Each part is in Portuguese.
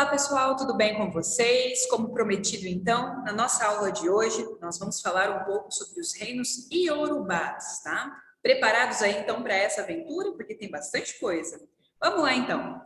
Olá, pessoal, tudo bem com vocês? Como prometido, então, na nossa aula de hoje, nós vamos falar um pouco sobre os reinos iorubás, tá? Preparados aí, então, para essa aventura? Porque tem bastante coisa. Vamos lá, então.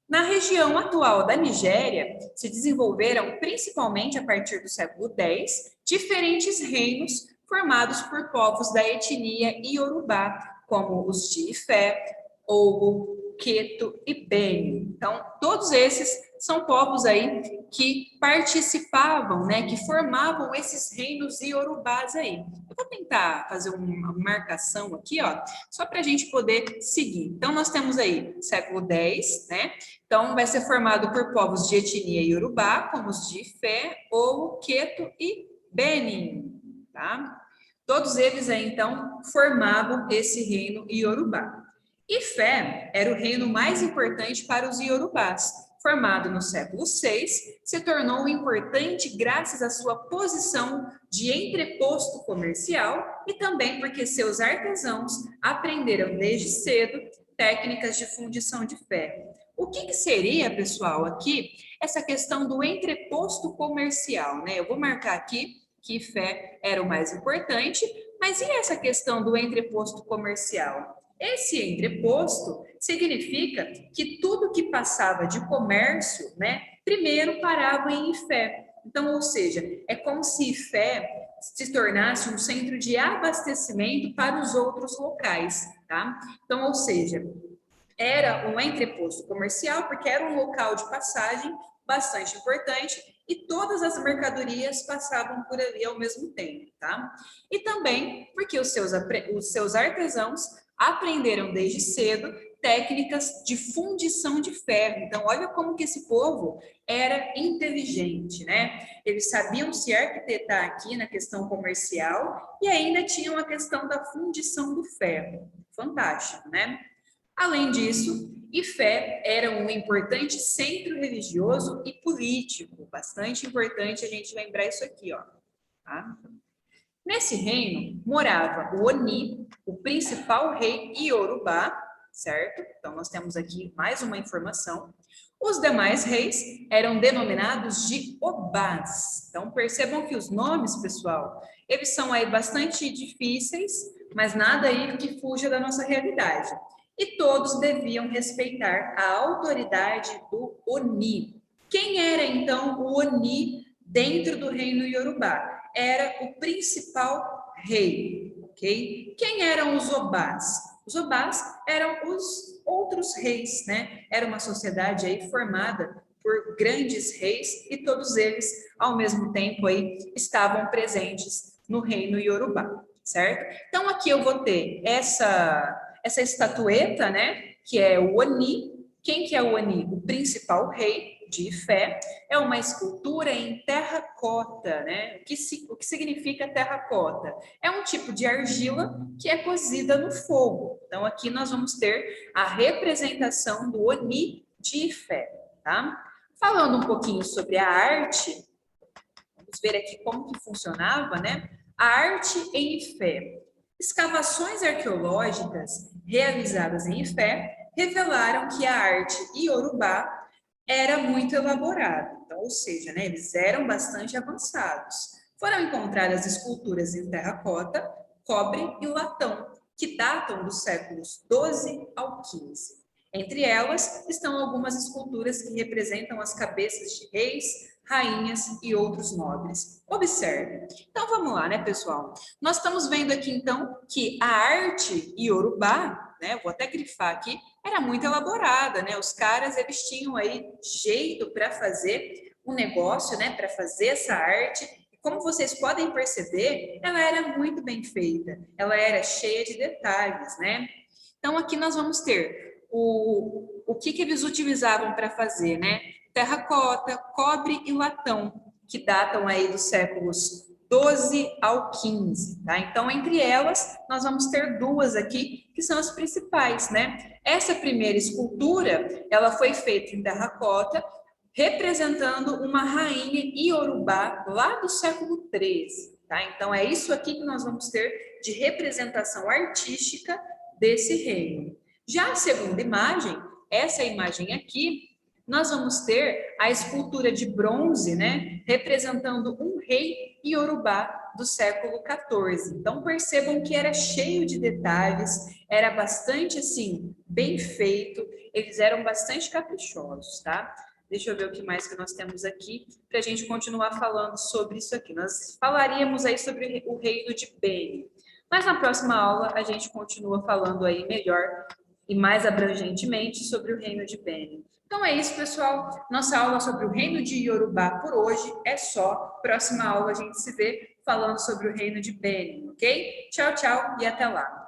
Na região atual da Nigéria, se desenvolveram, principalmente a partir do século X, diferentes reinos formados por povos da etnia iorubá, como os de Ifé, Ogo, Queto e Beni. Então, todos esses são povos aí que participavam, né, que formavam esses reinos iorubás aí. Eu vou tentar fazer uma marcação aqui, ó, só para a gente poder seguir. Então, nós temos aí século X, né? Então, vai ser formado por povos de etnia iorubá, como os de Ifé, Ogo, Queto e Benin, tá? Todos eles aí, então, formavam esse reino iorubá. Ifé era o reino mais importante para os iorubás. Formado no século VI, se tornou importante graças à sua posição de entreposto comercial e também porque seus artesãos aprenderam desde cedo técnicas de fundição de ferro. O que seria, pessoal, aqui, essa questão do entreposto comercial, né? Eu vou marcar aqui que Ifé era o mais importante, mas e essa questão do entreposto comercial? Esse entreposto significa que tudo que passava de comércio, né, primeiro parava em Ifé. Então, ou seja, é como se Ifé se tornasse um centro de abastecimento para os outros locais, tá? Então, ou seja, era um entreposto comercial porque era um local de passagem bastante importante e todas as mercadorias passavam por ali ao mesmo tempo, tá? E também porque os seus artesãos aprenderam desde cedo técnicas de fundição de ferro. Então, olha como que esse povo era inteligente, né? Eles sabiam se arquitetar aqui na questão comercial e ainda tinham a questão da fundição do ferro. Fantástico, né? Além disso, Ifé era um importante centro religioso e político. Bastante importante a gente lembrar isso aqui, ó. Tá? Nesse reino morava o Oni, o principal rei iorubá, certo? Então, nós temos aqui mais uma informação. Os demais reis eram denominados de Obás. Então, percebam que os nomes, pessoal, eles são aí bastante difíceis, mas nada aí que fuja da nossa realidade. E todos deviam respeitar a autoridade do Oni. Quem era, então, o Oni dentro do reino iorubá? Era o principal rei, ok? Quem eram os Obás? Os Obás eram os outros reis, né? Era uma sociedade aí formada por grandes reis e todos eles, ao mesmo tempo aí, estavam presentes no reino iorubá, certo? Então, aqui eu vou ter essa estatueta, né? Que é o Oni. Quem que é o Oni? O principal rei de Ifé. É uma escultura em terracota, né? O que significa terracota? É um tipo de argila que é cozida no fogo. Então, aqui nós vamos ter a representação do Oni de Ifé, tá? Falando um pouquinho sobre a arte, vamos ver aqui como que funcionava, né? A arte em Ifé. Escavações arqueológicas realizadas em Ifé revelaram que a arte iorubá era muito elaborada, então, ou seja, né, eles eram bastante avançados. Foram encontradas esculturas em terracota, cobre e latão, que datam dos séculos 12 ao 15. Entre elas estão algumas esculturas que representam as cabeças de reis, rainhas e outros nobres. Observe. Então, vamos lá, né, pessoal? Nós estamos vendo aqui, então, que a arte iorubá, né, vou até grifar aqui, era muito elaborada, né? Os caras, eles tinham aí jeito para fazer um negócio, né? Para fazer essa arte. E como vocês podem perceber, ela era muito bem feita. Ela era cheia de detalhes, né? Então, aqui nós vamos ter o que eles utilizavam para fazer, né? Terracota, cobre e latão, que datam aí dos séculos 12 ao 15, tá? Então, entre elas, nós vamos ter duas aqui, que são as principais, né? Essa primeira escultura, ela foi feita em terracota, representando uma rainha iorubá lá do século 13, tá? Então, é isso aqui que nós vamos ter de representação artística desse reino. Já a segunda imagem, essa imagem aqui, nós vamos ter a escultura de bronze, né, representando um rei iorubá do século XIV. Então, percebam que era cheio de detalhes, era bastante, assim, bem feito, eles eram bastante caprichosos, tá? Deixa eu ver o que mais que nós temos aqui, para a gente continuar falando sobre isso aqui. Nós falaríamos aí sobre o reino de Beni, mas na próxima aula a gente continua falando aí melhor e mais abrangentemente sobre o reino de Beni. Então é isso, pessoal. Nossa aula sobre o reino de Yorubá por hoje é só. Próxima aula a gente se vê falando sobre o reino de Beni, ok? Tchau, tchau e até lá.